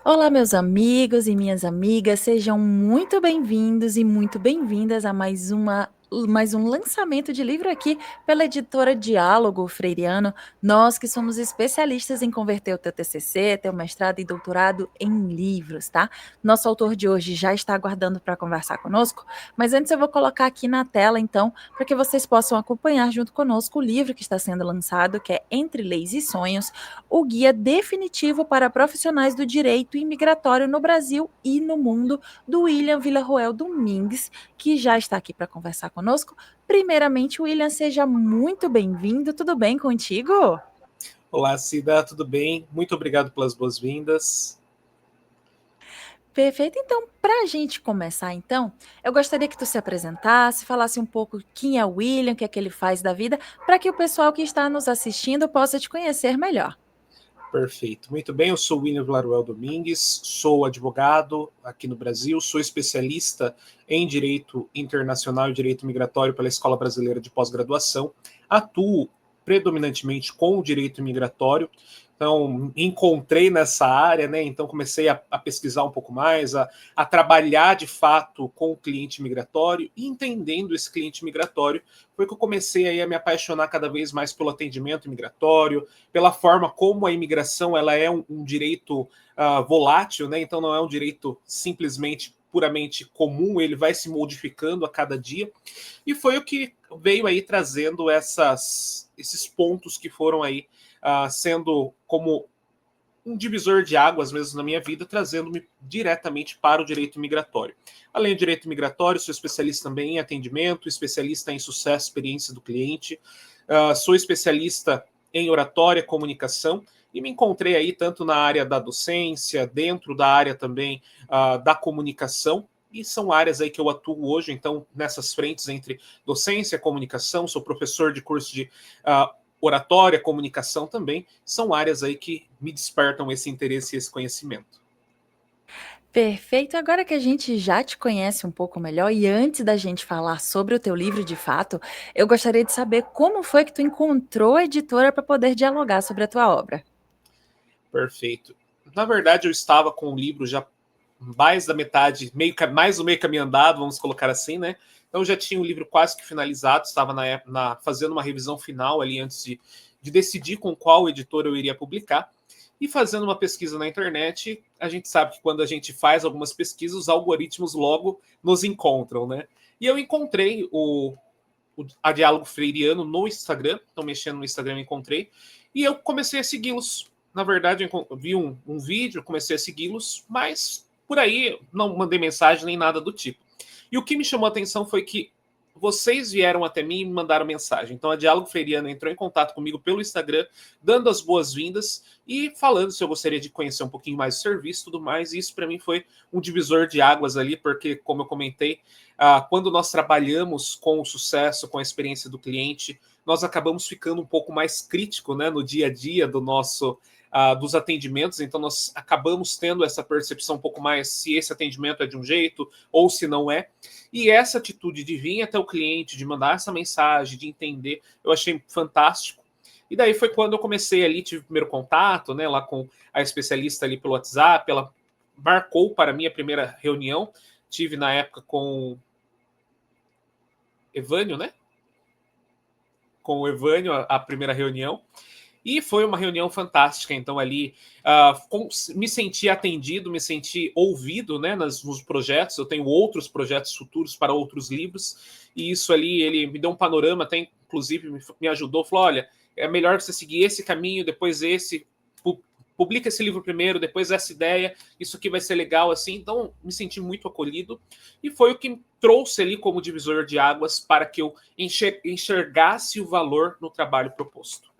Olá, meus amigos e minhas amigas, sejam muito bem-vindos e muito bem-vindas a mais um lançamento de livro aqui pela editora Diálogo Freiriano. Nós que somos especialistas em converter o teu TCC, teu mestrado e doutorado em livros, tá? Nosso autor de hoje já está aguardando para conversar conosco, mas antes eu vou colocar aqui na tela, então, para que vocês possam acompanhar junto conosco o livro que está sendo lançado, que é Entre Leis e Sonhos, o guia definitivo para profissionais do direito imigratório no Brasil e no mundo, do William Villarroel Domingues, que já está aqui para conversar conosco. Primeiramente, William, seja muito bem-vindo. Tudo bem contigo? Olá, Cida, tudo bem? Muito obrigado pelas boas-vindas. Perfeito. Então, para a gente começar, então, eu gostaria que tu se apresentasse, falasse um pouco quem é o William, o que é que ele faz da vida, para que o pessoal que está nos assistindo possa te conhecer melhor. Perfeito. Muito bem, eu sou William Vilaruel Domingues, sou advogado aqui no Brasil, sou especialista em Direito Internacional e Direito Migratório pela Escola Brasileira de Pós-Graduação. Atuo predominantemente com o direito migratório, então me encontrei nessa área, né? Então comecei a pesquisar um pouco mais, a trabalhar de fato com o cliente migratório e entendendo esse cliente migratório, foi que eu comecei aí a me apaixonar cada vez mais pelo atendimento migratório, pela forma como a imigração ela é um direito volátil, né? Então não é um direito simplesmente puramente comum, ele vai se modificando a cada dia. E foi o que veio aí trazendo esses pontos que foram aí sendo como um divisor de águas mesmo na minha vida, trazendo-me diretamente para o direito migratório. Além do direito migratório, sou especialista também em atendimento, especialista em sucesso e experiência do cliente, sou especialista em oratória, comunicação, e me encontrei aí tanto na área da docência, dentro da área também da comunicação, e são áreas aí que eu atuo hoje, então, nessas frentes entre docência, comunicação, sou professor de curso de oratória, comunicação também, são áreas aí que me despertam esse interesse e esse conhecimento. Perfeito. Agora que a gente já te conhece um pouco melhor e antes da gente falar sobre o teu livro de fato, eu gostaria de saber como foi que tu encontrou a editora para poder dialogar sobre a tua obra. Perfeito. Na verdade, eu estava com o livro já mais da metade, mais do meio caminho andado, vamos colocar assim, né? Então eu já tinha o livro quase que finalizado, estava fazendo uma revisão final ali antes de decidir com qual editor eu iria publicar. E fazendo uma pesquisa na internet, a gente sabe que quando a gente faz algumas pesquisas, os algoritmos logo nos encontram, né? E eu encontrei a Diálogo Freiriano no Instagram, então mexendo no Instagram encontrei, e eu comecei a segui-los. Na verdade, eu vi um vídeo, comecei a segui-los, mas por aí não mandei mensagem nem nada do tipo. E o que me chamou a atenção foi que vocês vieram até mim e me mandaram mensagem. Então a Diálogo Freiriano entrou em contato comigo pelo Instagram, dando as boas-vindas e falando se eu gostaria de conhecer um pouquinho mais do serviço e tudo mais. E isso para mim foi um divisor de águas ali, porque, como eu comentei, quando nós trabalhamos com o sucesso, com a experiência do cliente, nós acabamos ficando um pouco mais crítico, né, no dia a dia dos atendimentos, então nós acabamos tendo essa percepção um pouco mais se esse atendimento é de um jeito ou se não é. E essa atitude de vir até o cliente, de mandar essa mensagem, de entender, eu achei fantástico. E daí foi quando eu comecei ali, tive o primeiro contato, né, lá com a especialista ali pelo WhatsApp, ela marcou para mim a primeira reunião, tive na época com Evânio, né? Com o Evânio, a primeira reunião. E foi uma reunião fantástica. Então, ali me senti atendido, me senti ouvido, né, nos projetos. Eu tenho outros projetos futuros para outros livros. E isso ali, ele me deu um panorama, até inclusive me ajudou. Falou: olha, é melhor você seguir esse caminho, depois esse. Publica esse livro primeiro, depois essa ideia, isso aqui vai ser legal, assim. Então, me senti muito acolhido. E foi o que me trouxe ali como divisor de águas para que eu enxergasse o valor no trabalho proposto.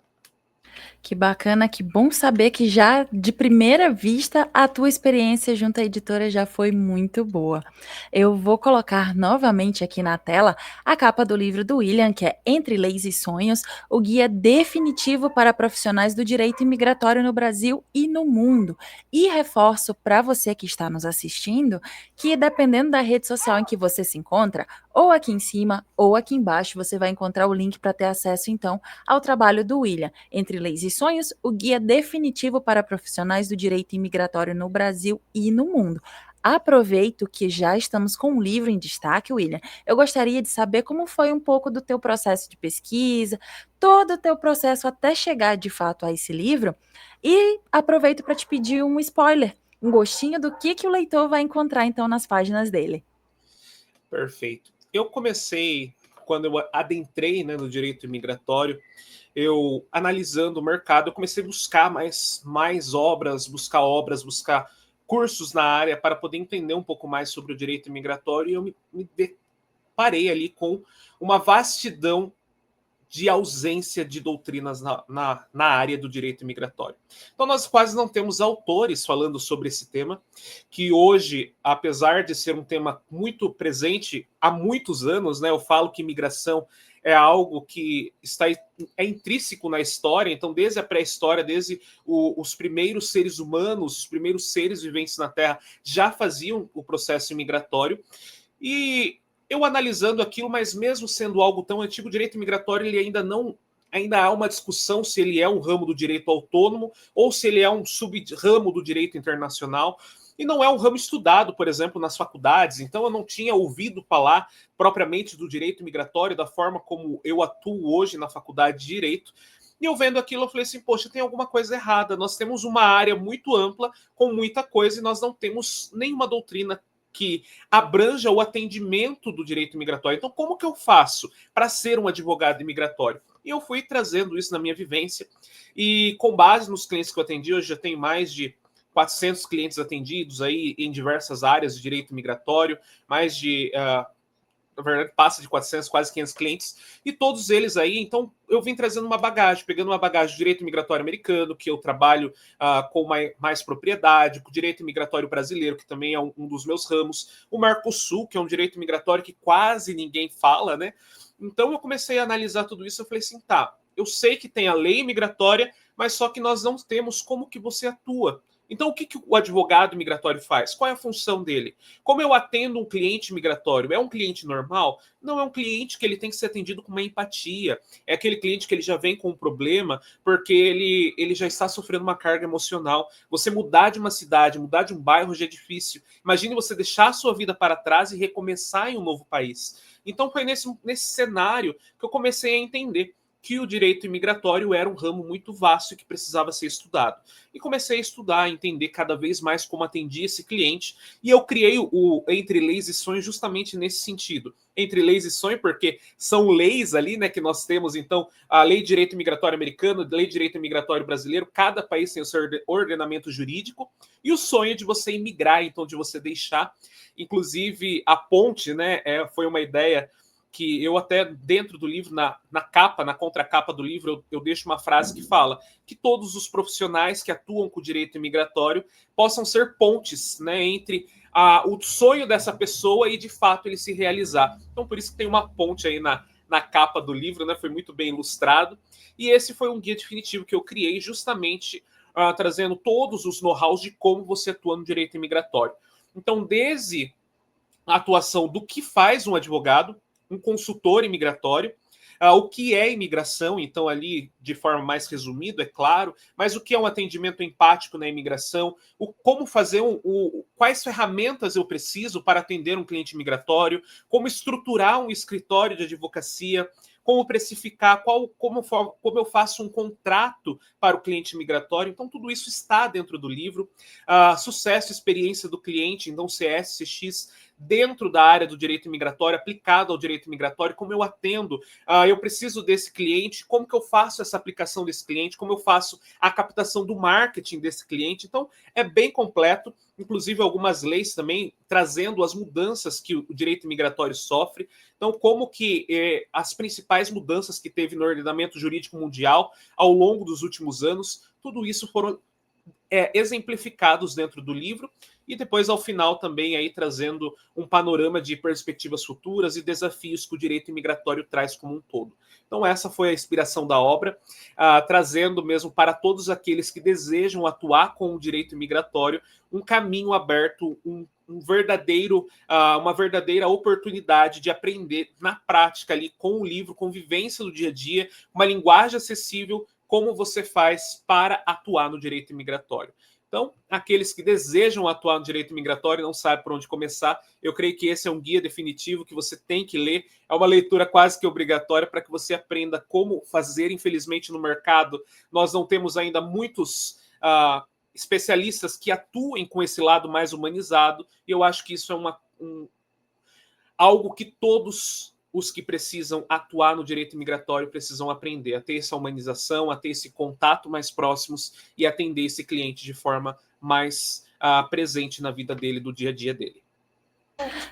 Que bacana, que bom saber que já de primeira vista a tua experiência junto à editora já foi muito boa. Eu vou colocar novamente aqui na tela a capa do livro do William, que é Entre Leis e Sonhos, o guia definitivo para profissionais do direito imigratório no Brasil e no mundo. E reforço para você que está nos assistindo que dependendo da rede social em que você se encontra, ou aqui em cima ou aqui embaixo, você vai encontrar o link para ter acesso então ao trabalho do William, Entre Leis e Sonhos, o guia definitivo para profissionais do direito imigratório no Brasil e no mundo. Aproveito que já estamos com um livro em destaque, William. Eu gostaria de saber como foi um pouco do teu processo de pesquisa, todo o teu processo até chegar de fato a esse livro. E aproveito para te pedir um spoiler, um gostinho do que o leitor vai encontrar então nas páginas dele. Perfeito. Eu comecei, quando eu adentrei, né, no direito imigratório, eu analisando o mercado, eu comecei a buscar mais obras, buscar cursos na área para poder entender um pouco mais sobre o direito imigratório, e eu me deparei ali com uma vastidão de ausência de doutrinas na área do direito imigratório. Então, nós quase não temos autores falando sobre esse tema, que hoje, apesar de ser um tema muito presente há muitos anos, né, eu falo que imigração é algo que é intrínseco na história, então, desde a pré-história, desde os primeiros seres humanos, os primeiros seres viventes na Terra já faziam o processo imigratório. E eu analisando aquilo, mas mesmo sendo algo tão antigo, o direito migratório ele ainda há uma discussão se ele é um ramo do direito autônomo ou se ele é um sub-ramo do direito internacional. E não é um ramo estudado, por exemplo, nas faculdades. Então eu não tinha ouvido falar propriamente do direito migratório da forma como eu atuo hoje na faculdade de direito. E eu vendo aquilo, eu falei assim, poxa, tem alguma coisa errada. Nós temos uma área muito ampla, com muita coisa, e nós não temos nenhuma doutrina que abranja o atendimento do direito migratório. Então, como que eu faço para ser um advogado imigratório? E eu fui trazendo isso na minha vivência, e com base nos clientes que eu atendi, hoje já tenho mais de 400 clientes atendidos aí em diversas áreas de direito migratório, mais de na verdade, passa de 400, quase 500 clientes, e todos eles aí, então, eu vim trazendo uma bagagem, pegando uma bagagem de direito migratório americano, que eu trabalho com mais propriedade, com o direito migratório brasileiro, que também é um dos meus ramos, o Mercosul, que é um direito migratório que quase ninguém fala, né? Então, eu comecei a analisar tudo isso, eu falei assim, tá, eu sei que tem a lei migratória, mas só que nós não temos como que você atua. Então, o que o advogado migratório faz? Qual é a função dele? Como eu atendo um cliente migratório? É um cliente normal? Não, é um cliente que ele tem que ser atendido com uma empatia. É aquele cliente que ele já vem com um problema porque ele já está sofrendo uma carga emocional. Você mudar de uma cidade, mudar de um bairro já é difícil. Imagine você deixar a sua vida para trás e recomeçar em um novo país. Então, foi nesse cenário que eu comecei a entender que o direito imigratório era um ramo muito vasto e que precisava ser estudado. E comecei a estudar, a entender cada vez mais como atendia esse cliente, e eu criei o Entre Leis e Sonhos justamente nesse sentido. Entre Leis e Sonhos, porque são leis ali, né, que nós temos, então, a Lei de Direito Migratório americano, a Lei de Direito Migratório brasileiro, cada país tem o seu ordenamento jurídico, e o sonho de você imigrar, então, de você deixar. Inclusive, a ponte, né, foi uma ideia que eu até dentro do livro, na capa, na contracapa do livro, eu deixo uma frase que fala que todos os profissionais que atuam com o direito imigratório possam ser pontes, né, entre o sonho dessa pessoa e de fato ele se realizar. Então por isso que tem uma ponte aí na capa do livro, né, foi muito bem ilustrado, e esse foi um guia definitivo que eu criei justamente trazendo todos os know-hows de como você atua no direito imigratório. Então desde a atuação do que faz um advogado, um consultor imigratório, o que é imigração, então ali de forma mais resumida, é claro, mas o que é um atendimento empático na imigração, como fazer quais ferramentas eu preciso para atender um cliente migratório, como estruturar um escritório de advocacia, como precificar, como eu faço um contrato para o cliente migratório. Então, tudo isso está dentro do livro. Sucesso e experiência do cliente, então CS, CX, dentro da área do direito migratório, aplicado ao direito migratório, como eu atendo, eu preciso desse cliente, como que eu faço essa aplicação desse cliente, como eu faço a captação do marketing desse cliente. Então, é bem completo, inclusive algumas leis também trazendo as mudanças que o direito migratório sofre. Então, como que as principais mudanças que teve no ordenamento jurídico mundial ao longo dos últimos anos, tudo isso foram exemplificados dentro do livro, e depois ao final também aí trazendo um panorama de perspectivas futuras e desafios que o direito imigratório traz como um todo. Então essa foi a inspiração da obra, trazendo mesmo para todos aqueles que desejam atuar com o direito imigratório um caminho aberto, uma verdadeira oportunidade de aprender na prática ali com o livro, com vivência do dia a dia, uma linguagem acessível, como você faz para atuar no direito imigratório. Então, aqueles que desejam atuar no direito migratório e não sabem por onde começar, eu creio que esse é um guia definitivo que você tem que ler. É uma leitura quase que obrigatória para que você aprenda como fazer. Infelizmente, no mercado, nós não temos ainda muitos especialistas que atuem com esse lado mais humanizado, e eu acho que isso é algo que todos os que precisam atuar no direito migratório precisam aprender, a ter essa humanização, a ter esse contato mais próximos e atender esse cliente de forma mais presente na vida dele, do dia a dia dele.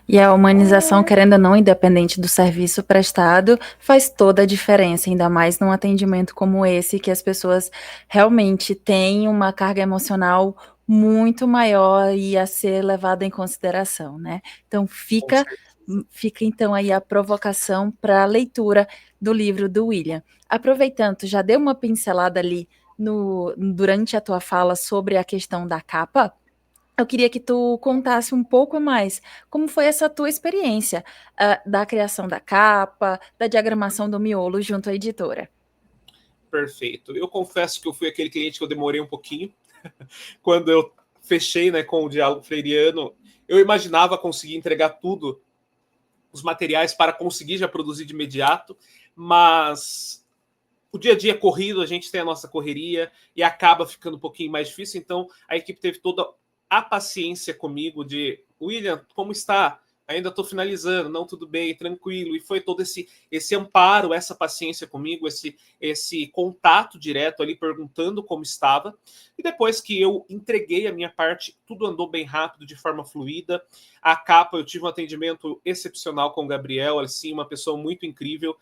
E a humanização, querendo ou não, independente do serviço prestado, faz toda a diferença, ainda mais num atendimento como esse, que as pessoas realmente têm uma carga emocional muito maior e a ser levada em consideração, né? Então fica então aí a provocação para a leitura do livro do William. Aproveitando, já deu uma pincelada ali durante a tua fala sobre a questão da capa. Eu queria que tu contasse um pouco mais como foi essa tua experiência da criação da capa, da diagramação do miolo junto à editora. Perfeito. Eu confesso que eu fui aquele cliente que eu demorei um pouquinho. Quando eu fechei, né, com o Diálogo Freiriano, eu imaginava conseguir entregar tudo, os materiais para conseguir já produzir de imediato, mas o dia a dia é corrido, a gente tem a nossa correria e acaba ficando um pouquinho mais difícil, então a equipe teve toda a paciência comigo de William, como está? Ainda estou finalizando, não, tudo bem, tranquilo. E foi todo esse amparo, essa paciência comigo, esse contato direto ali, perguntando como estava. E depois que eu entreguei a minha parte, tudo andou bem rápido, de forma fluida. A capa, eu tive um atendimento excepcional com o Gabriel, assim, uma pessoa muito incrível.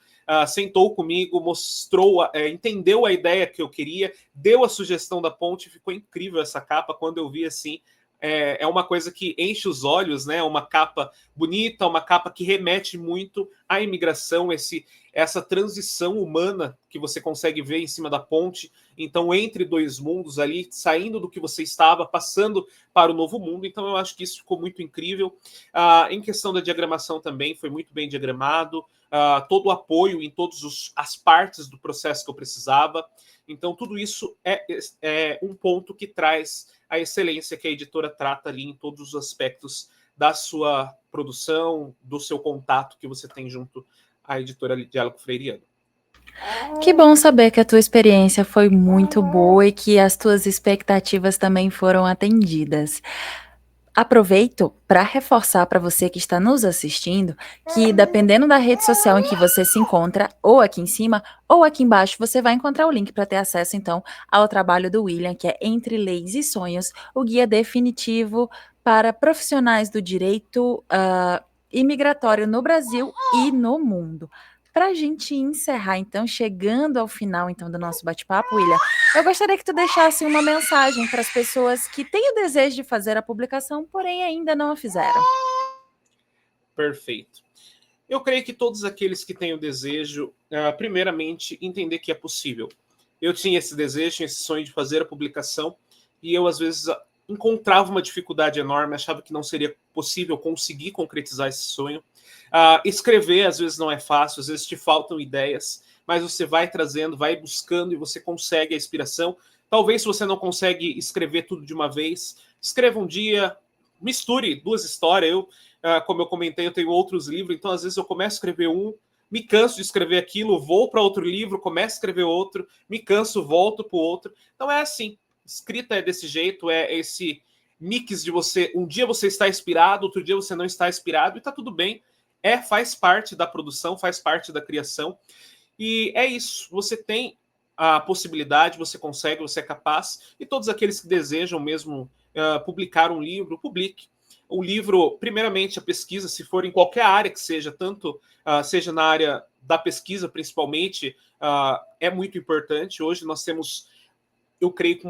Sentou comigo, mostrou, entendeu a ideia que eu queria, deu a sugestão da ponte, ficou incrível essa capa. Quando eu vi assim, é uma coisa que enche os olhos, né? Uma capa bonita, uma capa que remete muito à imigração, essa transição humana que você consegue ver em cima da ponte. Então, entre dois mundos ali, saindo do que você estava, passando para o novo mundo. Então, eu acho que isso ficou muito incrível. Em questão da diagramação também, foi muito bem diagramado. Todo o apoio em todas as partes do processo que eu precisava. Então, tudo isso é um ponto que traz a excelência que a editora trata ali em todos os aspectos da sua produção, do seu contato que você tem junto à editora Diálogo Freiriano. Que bom saber que a tua experiência foi muito boa e que as tuas expectativas também foram atendidas. Aproveito para reforçar para você que está nos assistindo que, dependendo da rede social em que você se encontra, ou aqui em cima ou aqui embaixo, você vai encontrar o link para ter acesso, então, ao trabalho do William, que é Entre Leis e Sonhos, o guia definitivo para profissionais do direito imigratório no Brasil e no mundo. Para a gente encerrar, então, chegando ao final então do nosso bate-papo, William, eu gostaria que tu deixasse uma mensagem para as pessoas que têm o desejo de fazer a publicação, porém ainda não a fizeram. Perfeito. Eu creio que todos aqueles que têm o desejo, primeiramente, entender que é possível. Eu tinha esse desejo, esse sonho de fazer a publicação, e eu, às vezes, encontrava uma dificuldade enorme, achava que não seria possível conseguir concretizar esse sonho. Escrever, às vezes, não é fácil, às vezes te faltam ideias, mas você vai trazendo, vai buscando e você consegue a inspiração. Talvez se você não consegue escrever tudo de uma vez, escreva um dia, misture duas histórias. Como eu comentei, eu tenho outros livros, então às vezes eu começo a escrever me canso de escrever aquilo, vou para outro livro, começo a escrever outro, me canso, volto para o outro. Então é assim, escrita é desse jeito, é esse mix de você, um dia você está inspirado, outro dia você não está inspirado, e está tudo bem, faz parte da produção, faz parte da criação, e é isso, você tem a possibilidade, você consegue, você é capaz, e todos aqueles que desejam mesmo publicar um livro, publique. O livro, primeiramente, a pesquisa, se for em qualquer área que seja, tanto seja na área da pesquisa, principalmente, é muito importante. Hoje nós temos, eu creio que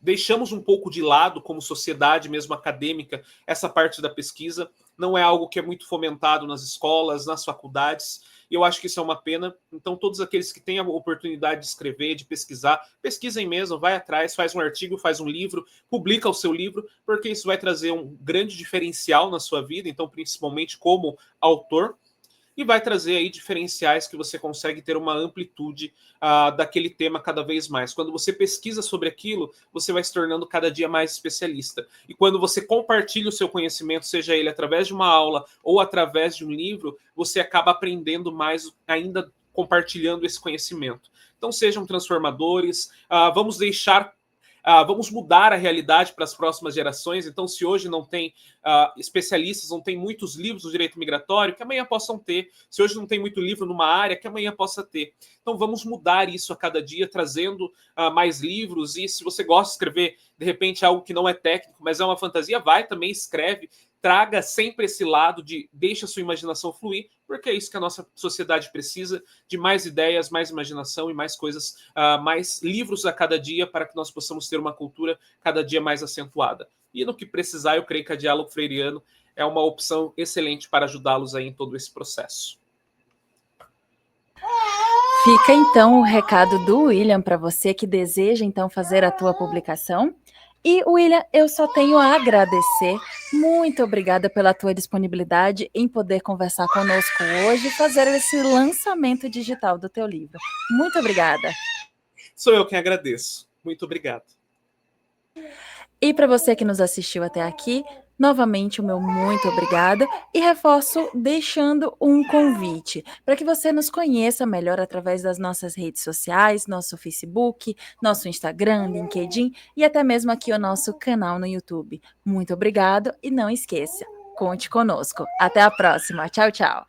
deixamos um pouco de lado, como sociedade mesmo acadêmica, essa parte da pesquisa. Não é algo que é muito fomentado nas escolas, nas faculdades, e eu acho que isso é uma pena. Então, todos aqueles que têm a oportunidade de escrever, de pesquisar, pesquisem mesmo, vai atrás, faz um artigo, faz um livro, publica o seu livro, porque isso vai trazer um grande diferencial na sua vida, então, principalmente como autor. e vai trazer aí diferenciais que você consegue ter uma amplitude daquele tema cada vez mais. Quando você pesquisa sobre aquilo, você vai se tornando cada dia mais especialista. E quando você compartilha o seu conhecimento, seja ele através de uma aula ou através de um livro, você acaba aprendendo mais ainda compartilhando esse conhecimento. Então sejam transformadores, vamos mudar a realidade para as próximas gerações. Então, se hoje não tem especialistas, não tem muitos livros do direito migratório, que amanhã possam ter. Se hoje não tem muito livro numa área, que amanhã possa ter. Então, vamos mudar isso a cada dia, trazendo mais livros. E se você gosta de escrever, de repente, algo que não é técnico, mas é uma fantasia, vai também, escreve. Traga sempre esse lado de deixa a sua imaginação fluir, porque é isso que a nossa sociedade precisa, de mais ideias, mais imaginação e mais coisas, mais livros a cada dia, para que nós possamos ter uma cultura cada dia mais acentuada. E no que precisar, eu creio que a Diálogo Freiriano é uma opção excelente para ajudá-los aí em todo esse processo. Fica então o recado do William para você que deseja então fazer a tua publicação. E, William, eu só tenho a agradecer. Muito obrigada pela tua disponibilidade em poder conversar conosco hoje e fazer esse lançamento digital do teu livro. Muito obrigada. Sou eu quem agradeço. Muito obrigado. E para você que nos assistiu até aqui, novamente o meu muito obrigada e reforço deixando um convite para que você nos conheça melhor através das nossas redes sociais, nosso Facebook, nosso Instagram, LinkedIn e até mesmo aqui o nosso canal no YouTube. Muito obrigado e não esqueça, conte conosco. Até a próxima. Tchau, tchau.